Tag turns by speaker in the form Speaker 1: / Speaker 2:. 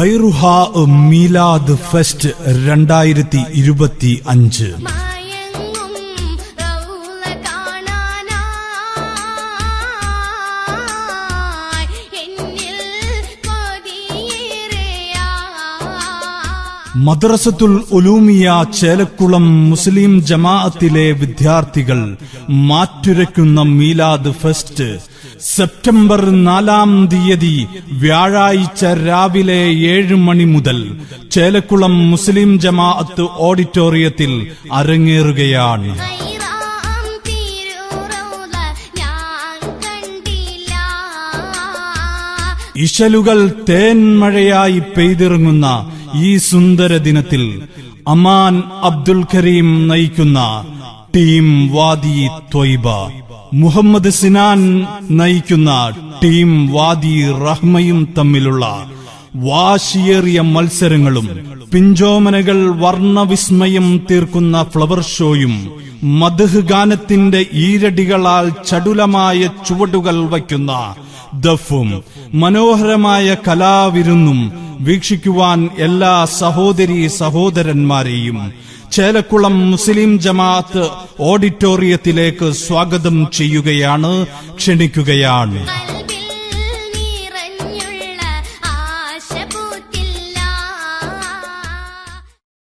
Speaker 1: ഗൈറുഹ മീലാദ് fest 2025. Madrasathul ഉലൂമിയ Chelakkulam മുസ്ലിം ജമാഅത്തിലെ വിദ്യാർത്ഥികൾ മാറ്റുരയ്ക്കുന്ന മീലാദ് fest September 4-ാം തീയതി വ്യാഴാഴ്ച രാവിലെ 7 മണി മുതൽ ചേലക്കുളം മുസ്ലിം ജമാഅത്ത് ഓഡിറ്റോറിയത്തിൽ അരങ്ങേറുകയാണ്. ഇശലുകൾ തേൻമഴയായി പെയ്തിറങ്ങുന്ന ഈ സുന്ദര ദിനത്തിൽ അമാൻ അബ്ദുൽ കരീം നയിക്കുന്ന ടീം വാദി ത്വയ്ബ, മുഹമ്മദ് സിനാൻ നയിക്കുന്ന ടീം വാദി റഹ്മയും തമ്മിലുള്ള വാശിയേറിയ മത്സരങ്ങളും പിഞ്ചോമനകൾ വർണ്ണവിസ്മയം തീർക്കുന്ന ഫ്ലവർ ഷോയും മദ്ഹ് ഗാനത്തിന്റെ ഈരടികളാൽ ചടുലമായ ചുവടുകൾ വയ്ക്കുന്ന ദഫും മനോഹരമായ കലാവിരുന്നും വീക്ഷിക്കുവാൻ എല്ലാ സഹോദരീ സഹോദരന്മാരെയും ചേലക്കുളം മുസ്ലിം ജമാഅത്ത് ഓഡിറ്റോറിയത്തിലേക്ക് സ്വാഗതം ചെയ്യുകയാണ്, ക്ഷണിക്കുകയാണ്.